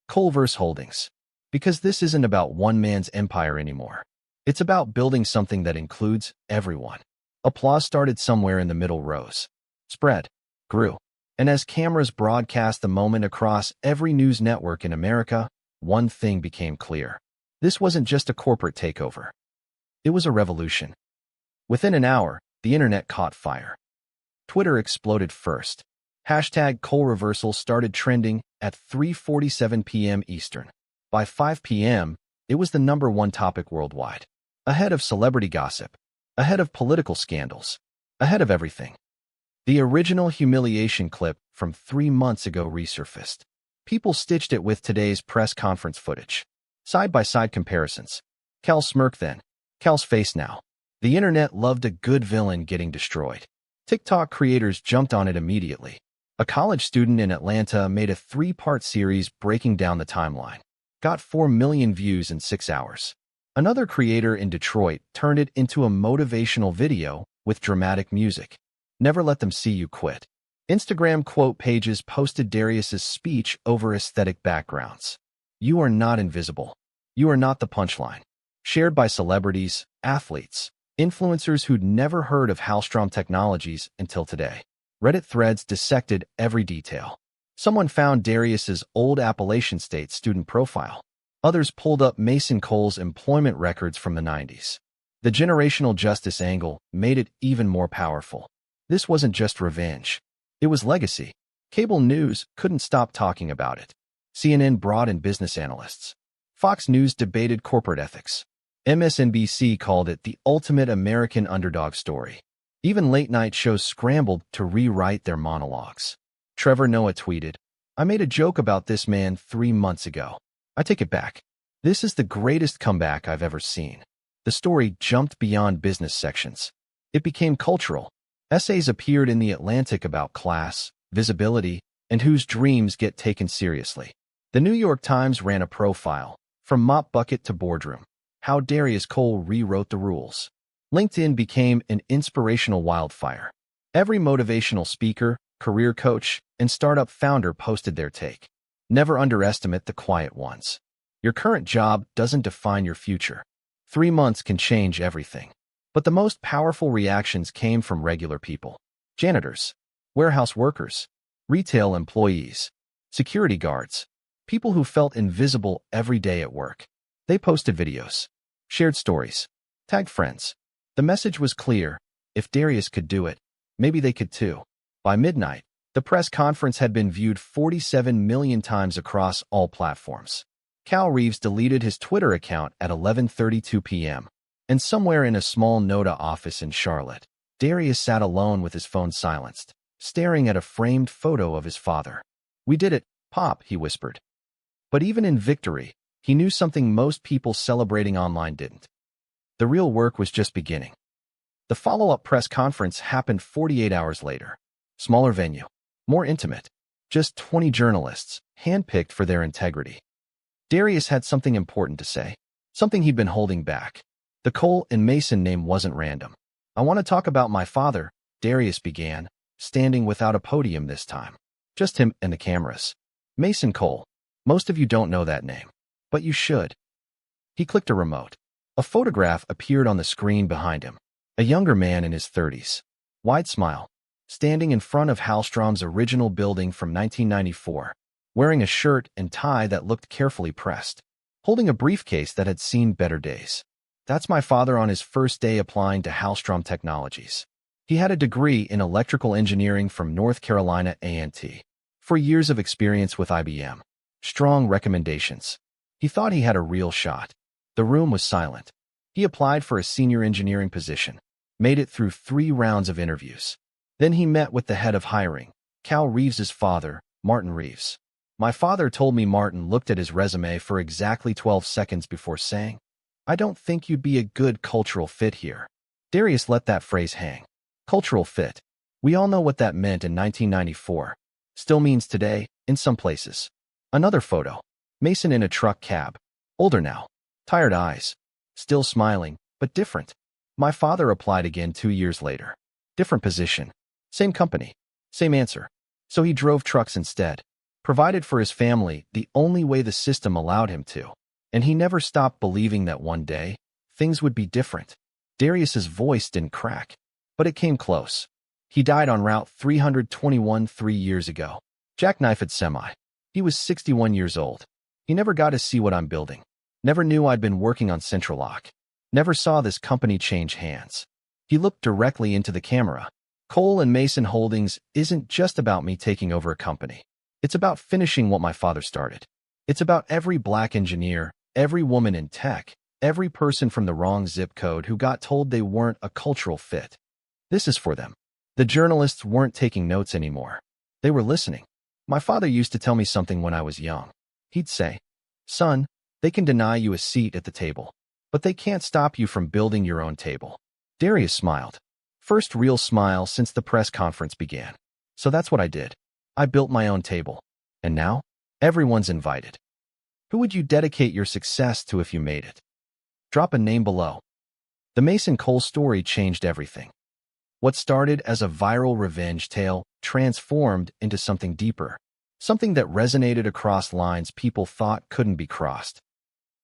Culver's Holdings. Because this isn't about one man's empire anymore. It's about building something that includes everyone. Applause started somewhere in the middle rows. Spread. Grew. And as cameras broadcast the moment across every news network in America, one thing became clear. This wasn't just a corporate takeover. It was a revolution. Within an hour, the internet caught fire. Twitter exploded first. Hashtag Cole Reversal started trending at 3:47 p.m. Eastern. By 5 p.m., it was the #1 topic worldwide. Ahead of celebrity gossip. Ahead of political scandals. Ahead of everything. The original humiliation clip from 3 months ago resurfaced. People stitched it with today's press conference footage. Side-by-side comparisons. Cal's smirk then. Cal's face now. The internet loved a good villain getting destroyed. TikTok creators jumped on it immediately. A college student in Atlanta made a 3-part series breaking down the timeline. Got 4 million views in 6 hours. Another creator in Detroit turned it into a motivational video with dramatic music. Never let them see you quit. Instagram quote pages posted Darius's speech over aesthetic backgrounds. You are not invisible. You are not the punchline. Shared by celebrities, athletes, influencers who'd never heard of Hallstrom Technologies until today. Reddit threads dissected every detail. Someone found Darius's old Appalachian State student profile. Others pulled up Mason Cole's employment records from the 90s. The generational justice angle made it even more powerful. This wasn't just revenge. It was legacy. Cable news couldn't stop talking about it. CNN brought in business analysts. Fox News debated corporate ethics. MSNBC called it the ultimate American underdog story. Even late-night shows scrambled to rewrite their monologues. Trevor Noah tweeted, "I made a joke about this man 3 months ago. I take it back. This is the greatest comeback I've ever seen." The story jumped beyond business sections. It became cultural. Essays appeared in The Atlantic about class, visibility, and whose dreams get taken seriously. The New York Times ran a profile, from mop bucket to boardroom, how Darius Cole rewrote the rules. LinkedIn became an inspirational wildfire. Every motivational speaker, career coach, and startup founder posted their take. Never underestimate the quiet ones. Your current job doesn't define your future. 3 months can change everything. But the most powerful reactions came from regular people. Janitors, warehouse workers, retail employees, security guards, people who felt invisible every day at work. They posted videos, shared stories, tagged friends. The message was clear. If Darius could do it, maybe they could too. By midnight, the press conference had been viewed 47 million times across all platforms. Cal Reeves deleted his Twitter account at 11:32 p.m. And somewhere in a small NOTA office in Charlotte, Darius sat alone with his phone silenced, staring at a framed photo of his father. "We did it, Pop," he whispered. But even in victory, he knew something most people celebrating online didn't. The real work was just beginning. The follow-up press conference happened 48 hours later. Smaller venue, more intimate. Just 20 journalists, handpicked for their integrity. Darius had something important to say, something he'd been holding back. The Cole and Mason name wasn't random. "I want to talk about my father," Darius began, standing without a podium this time. Just him and the cameras. Mason Cole. Most of you don't know that name, but you should. He clicked a remote. A photograph appeared on the screen behind him. A younger man in his 30s. Wide smile. Standing in front of Hallstrom's original building from 1994. Wearing a shirt and tie that looked carefully pressed. holding a briefcase that had seen better days. That's my father on his first day applying to Halstrom Technologies. He had a degree in electrical engineering from North Carolina A&T. 4 years of experience with IBM. Strong recommendations. He thought he had a real shot. The room was silent. He applied for a senior engineering position, made it through 3 rounds of interviews. Then he met with the head of hiring, Cal Reeves's father, Martin Reeves. My father told me Martin looked at his resume for exactly 12 seconds before saying, "I don't think you'd be a good cultural fit here." Darius let that phrase hang. Cultural fit. We all know what that meant in 1994. Still means today, in some places. Another photo. Mason in a truck cab. Older now. Tired eyes. Still smiling, but different. My father applied again 2 years later. Different position. Same company. Same answer. So he drove trucks instead. Provided for his family the only way the system allowed him to. And he never stopped believing that one day, things would be different. Darius's voice didn't crack, but it came close. He died on Route 321 3 years ago. Jackknifed semi. He was 61 years old. He never got to see what I'm building. Never knew I'd been working on Central Lock. Never saw this company change hands. He looked directly into the camera. Cole and Mason Holdings isn't just about me taking over a company. It's about finishing what my father started. It's about every black engineer, every woman in tech, every person from the wrong zip code who got told they weren't a cultural fit. This is for them. The journalists weren't taking notes anymore. They were listening. My father used to tell me something when I was young. He'd say, "Son, they can deny you a seat at the table, but they can't stop you from building your own table." Darius smiled. First real smile since the press conference began. So that's what I did. I built my own table. And now, everyone's invited. Who would you dedicate your success to if you made it? Drop a name below. The Mason Cole story changed everything. What started as a viral revenge tale transformed into something deeper, something that resonated across lines people thought couldn't be crossed.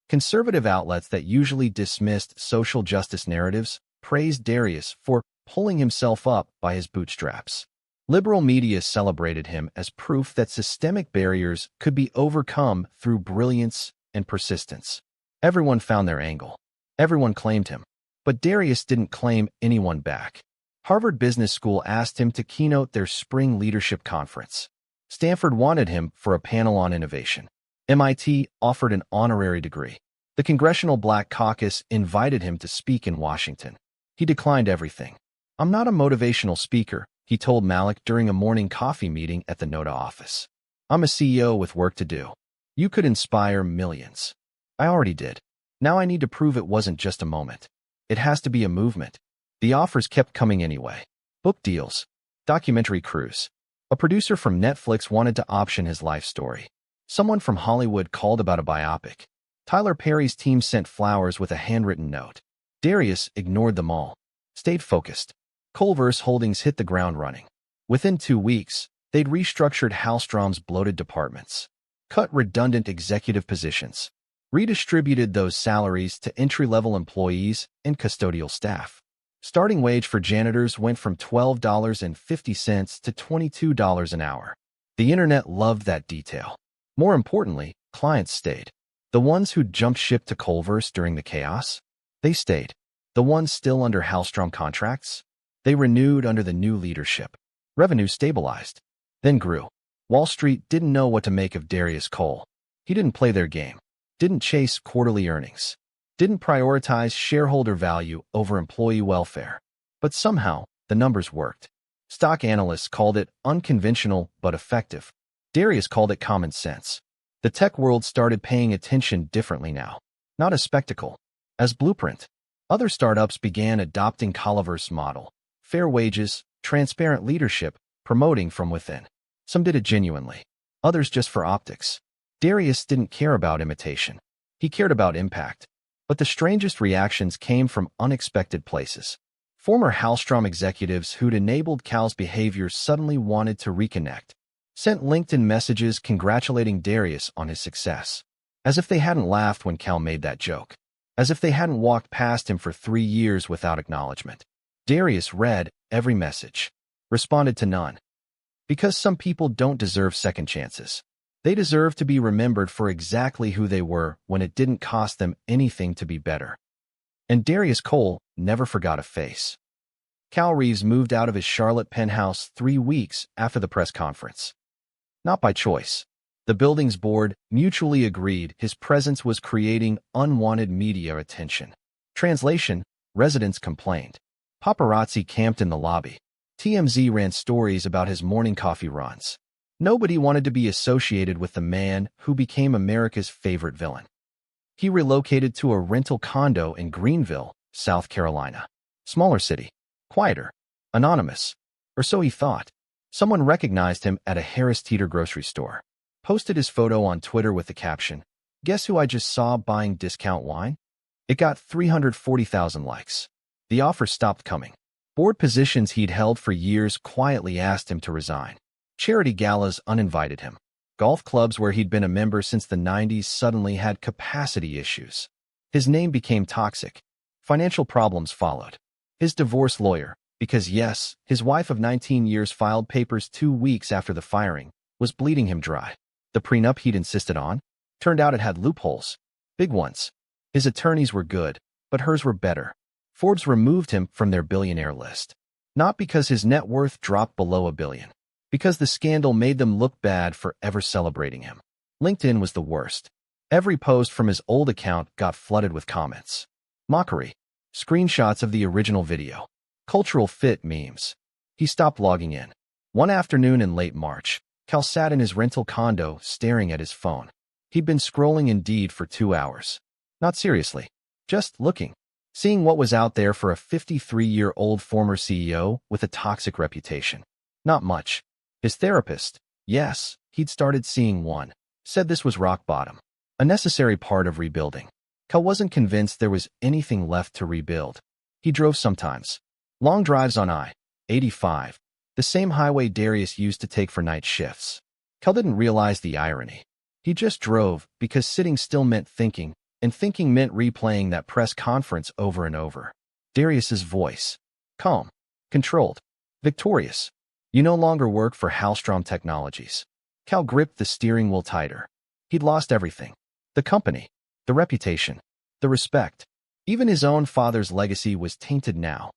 Conservative outlets that usually dismissed social justice narratives praised Darius for pulling himself up by his bootstraps. Liberal media celebrated him as proof that systemic barriers could be overcome through brilliance and persistence. Everyone found their angle. Everyone claimed him. But Darius didn't claim anyone back. Harvard Business School asked him to keynote their spring leadership conference. Stanford wanted him for a panel on innovation. MIT offered an honorary degree. The Congressional Black Caucus invited him to speak in Washington. He declined everything. "I'm not a motivational speaker," he told Malik during a morning coffee meeting at the NOTA office. "I'm a CEO with work to do. You could inspire millions. I already did. Now I need to prove it wasn't just a moment. It has to be a movement." The offers kept coming anyway. Book deals. Documentary crews. A producer from Netflix wanted to option his life story. Someone from Hollywood called about a biopic. Tyler Perry's team sent flowers with a handwritten note. Darius ignored them all. Stayed focused. Culver's Holdings hit the ground running. Within 2 weeks, they'd restructured Halstrom's bloated departments, cut redundant executive positions, redistributed those salaries to entry-level employees and custodial staff. Starting wage for janitors went from $12.50 to $22 an hour. The internet loved that detail. More importantly, clients stayed. The ones who jumped ship to Culver's during the chaos, they stayed. The ones still under Halstrom contracts, they renewed under the new leadership. Revenue stabilized, then grew. Wall Street didn't know what to make of Darius Cole. He didn't play their game, didn't chase quarterly earnings, didn't prioritize shareholder value over employee welfare. But somehow, the numbers worked. Stock analysts called it unconventional but effective. Darius called it common sense. The tech world started paying attention differently now. Not as spectacle, as blueprint. Other startups began adopting Culver's model. Fair wages, transparent leadership, promoting from within. Some did it genuinely, others just for optics. Darius didn't care about imitation. He cared about impact. But the strangest reactions came from unexpected places. Former Halstrom executives who'd enabled Cal's behavior suddenly wanted to reconnect. Sent LinkedIn messages congratulating Darius on his success. As if they hadn't laughed when Cal made that joke. As if they hadn't walked past him for 3 years without acknowledgement. Darius read every message. Responded to none. Because some people don't deserve second chances. They deserve to be remembered for exactly who they were when it didn't cost them anything to be better. And Darius Cole never forgot a face. Cal Reeves moved out of his Charlotte penthouse 3 weeks after the press conference. Not by choice. The building's board mutually agreed his presence was creating unwanted media attention. Translation: residents complained. Paparazzi camped in the lobby. TMZ ran stories about his morning coffee runs. Nobody wanted to be associated with the man who became America's favorite villain. He relocated to a rental condo in Greenville, South Carolina. Smaller city. Quieter. Anonymous. Or so he thought. Someone recognized him at a Harris Teeter grocery store. Posted his photo on Twitter with the caption, "Guess who I just saw buying discount wine?" It got 340,000 likes. The offer stopped coming. Board positions he'd held for years quietly asked him to resign. Charity galas uninvited him. Golf clubs where he'd been a member since the 90s suddenly had capacity issues. His name became toxic. Financial problems followed. His divorce lawyer, because yes, his wife of 19 years filed papers 2 weeks after the firing, was bleeding him dry. The prenup he'd insisted on? Turned out it had loopholes. Big ones. His attorneys were good, but hers were better. Forbes removed him from their billionaire list. Not because his net worth dropped below $1 billion. Because the scandal made them look bad for ever celebrating him. LinkedIn was the worst. Every post from his old account got flooded with comments. Mockery. Screenshots of the original video. Cultural fit memes. He stopped logging in. One afternoon in late March, Cal sat in his rental condo staring at his phone. He'd been scrolling Indeed for 2 hours. Not seriously. Just looking. Seeing what was out there for a 53-year-old former CEO with a toxic reputation. Not much. His therapist, yes, he'd started seeing one, said this was rock bottom. A necessary part of rebuilding. Cal wasn't convinced there was anything left to rebuild. He drove sometimes. Long drives on I-85, the same highway Darius used to take for night shifts. Cal didn't realize the irony. He just drove because sitting still meant thinking, and thinking meant replaying that press conference over and over. Darius's voice. Calm. Controlled. Victorious. "You no longer work for Halstrom Technologies." Cal gripped the steering wheel tighter. He'd lost everything. The company. The reputation. The respect. Even his own father's legacy was tainted now.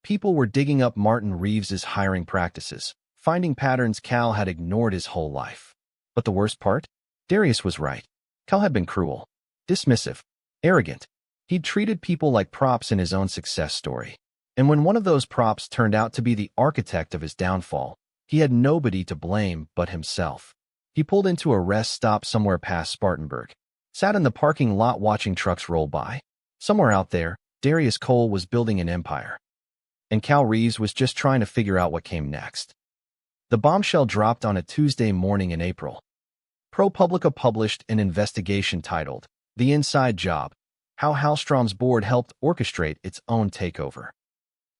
People were digging up Martin Reeves's hiring practices, finding patterns Cal had ignored his whole life. But the worst part? Darius was right. Cal had been cruel. Dismissive. Arrogant. He'd treated people like props in his own success story. And when one of those props turned out to be the architect of his downfall, he had nobody to blame but himself. He pulled into a rest stop somewhere past Spartanburg. Sat in the parking lot watching trucks roll by. Somewhere out there, Darius Cole was building an empire. And Cal Reeves was just trying to figure out what came next. The bombshell dropped on a Tuesday morning in April. ProPublica published an investigation titled, "The Inside Job: How Halstrom's board helped orchestrate its own takeover."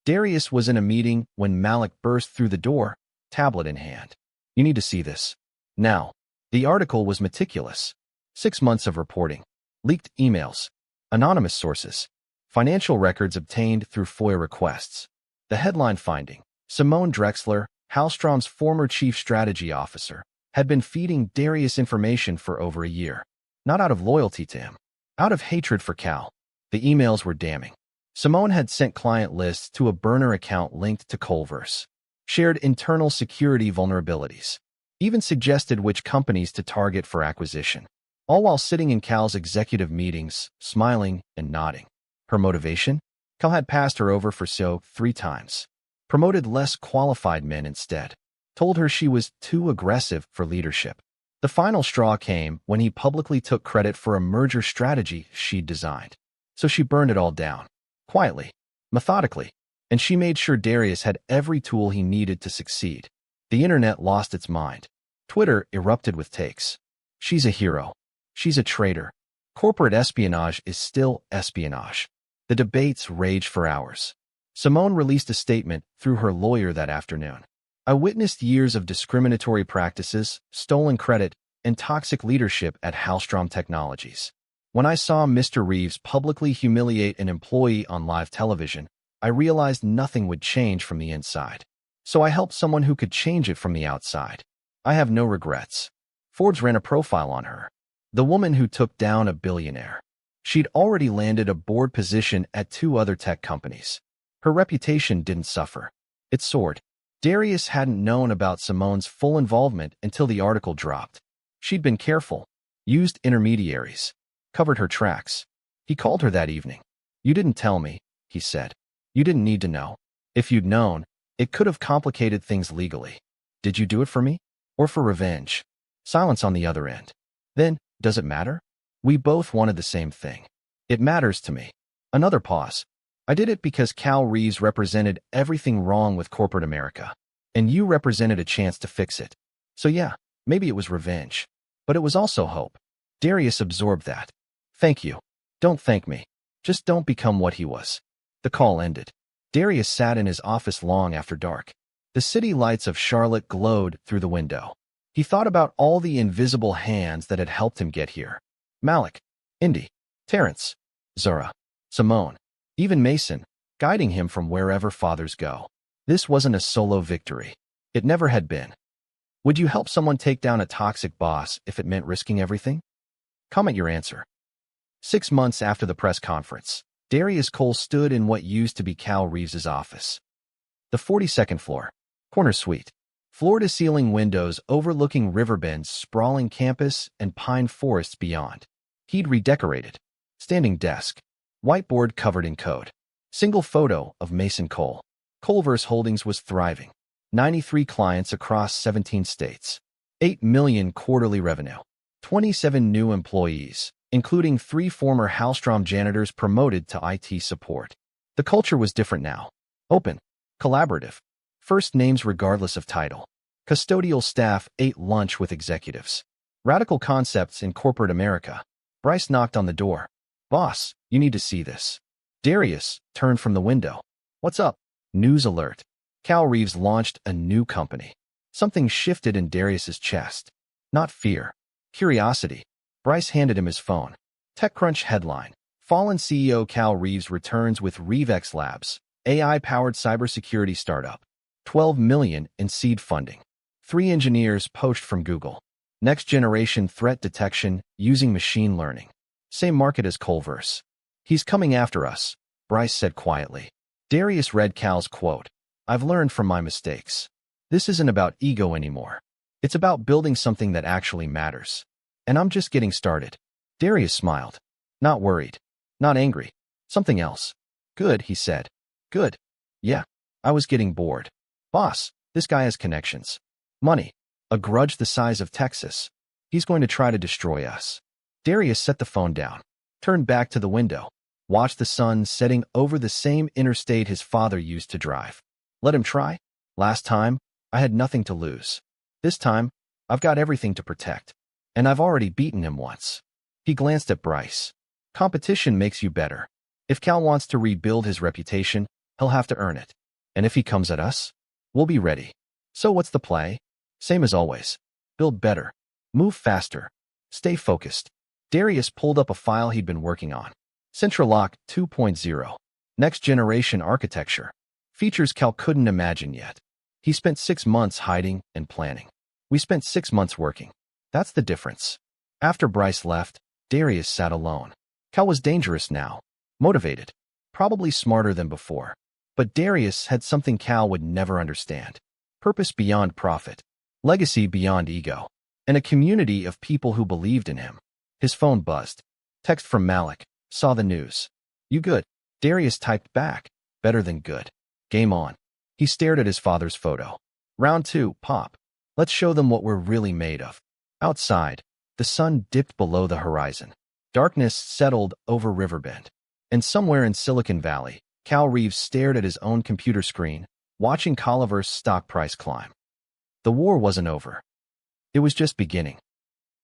Darius was in a meeting when Malik burst through the door, tablet in hand. "You need to see this. Now." The article was meticulous. 6 months of reporting. Leaked emails. Anonymous sources. Financial records obtained through FOIA requests. The headline finding: Simone Drexler, Halstrom's former chief strategy officer, had been feeding Darius information for over a year. Not out of loyalty to him. Out of hatred for Cal. The emails were damning. Simone had sent client lists to a burner account linked to Culver's. Shared internal security vulnerabilities. Even suggested which companies to target for acquisition. All while sitting in Cal's executive meetings, smiling and nodding. Her motivation? Cal had passed her over for so 3 times. Promoted less qualified men instead. Told her she was too aggressive for leadership. The final straw came when he publicly took credit for a merger strategy she'd designed. So she burned it all down. Quietly. Methodically. And she made sure Darius had every tool he needed to succeed. The internet lost its mind. Twitter erupted with takes. She's a hero. She's a traitor. Corporate espionage is still espionage. The debates raged for hours. Simone released a statement through her lawyer that afternoon. "I witnessed years of discriminatory practices, stolen credit, and toxic leadership at Halstrom Technologies. When I saw Mr. Reeves publicly humiliate an employee on live television, I realized nothing would change from the inside. So I helped someone who could change it from the outside. I have no regrets." Forbes ran a profile on her. The woman who took down a billionaire. She'd already landed a board position at 2 other tech companies. Her reputation didn't suffer. It soared. Darius hadn't known about Simone's full involvement until the article dropped. She'd been careful, used intermediaries, covered her tracks. He called her that evening. "You didn't tell me," he said. "You didn't need to know. If you'd known, it could have complicated things legally. Did you do it for me? Or for revenge?" Silence on the other end. "Then, does it matter? We both wanted the same thing. It matters to me." Another pause. "I did it because Cal Reeves represented everything wrong with corporate America, and you represented a chance to fix it. So yeah, maybe it was revenge. But it was also hope." Darius absorbed that. "Thank you. Don't thank me. Just don't become what he was." The call ended. Darius sat in his office long after dark. The city lights of Charlotte glowed through the window. He thought about all the invisible hands that had helped him get here. Malik, Indy, Terrence, Zara, Simone, even Mason, guiding him from wherever fathers go. This wasn't a solo victory. It never had been. Would you help someone take down a toxic boss if it meant risking everything? Comment your answer. 6 months after the press conference, Darius Cole stood in what used to be Cal Reeves's office. The 42nd floor, corner suite, floor-to-ceiling windows overlooking Riverbend's sprawling campus and pine forests beyond. He'd redecorated. Standing desk, whiteboard covered in code. Single photo of Mason Cole. Culver's Holdings was thriving. 93 clients across 17 states. 8 million quarterly revenue. 27 new employees, including 3 former Hallstrom janitors promoted to IT support. The culture was different now. Open. Collaborative. First names regardless of title. Custodial staff ate lunch with executives. Radical concepts in corporate America. Bryce knocked on the door. "Boss, you need to see this." Darius turned from the window. "What's up?" News alert. Cal Reeves launched a new company. Something shifted in Darius's chest. Not fear. Curiosity. Bryce handed him his phone. TechCrunch headline. Fallen CEO Cal Reeves returns with ReevX Labs, AI-powered cybersecurity startup. 12 million in seed funding. 3 engineers poached from Google. Next-generation threat detection using machine learning. Same market as Culver's. "He's coming after us," Bryce said quietly. Darius read Cal's quote. "I've learned from my mistakes. This isn't about ego anymore. It's about building something that actually matters. And I'm just getting started." Darius smiled. Not worried. Not angry. Something else. "Good," he said. "Good. Yeah. I was getting bored. Boss, this guy has connections. Money. A grudge the size of Texas. He's going to try to destroy us." Darius set the phone down, turned back to the window, watched the sun setting over the same interstate his father used to drive. Let him try. Last time, I had nothing to lose. This time, I've got everything to protect. And I've already beaten him once. He glanced at Bryce. Competition makes you better. If Cal wants to rebuild his reputation, he'll have to earn it. And if he comes at us, we'll be ready. So what's the play? Same as always. Build better. Move faster. Stay focused. Darius pulled up a file he'd been working on. CentralLock 2.0. Next generation architecture. Features Cal couldn't imagine yet. He spent 6 months hiding and planning. We spent 6 months working. That's the difference. After Bryce left, Darius sat alone. Cal was dangerous now. Motivated. Probably smarter than before. But Darius had something Cal would never understand. Purpose beyond profit. Legacy beyond ego. And a community of people who believed in him. His phone buzzed. Text from Malik. Saw the news. "You good?" Darius typed back. "Better than good. Game on." He stared at his father's photo. "Round 2, Pop. Let's show them what we're really made of." Outside, the sun dipped below the horizon. Darkness settled over Riverbend. And somewhere in Silicon Valley, Cal Reeves stared at his own computer screen, watching Culver's stock price climb. The war wasn't over. It was just beginning.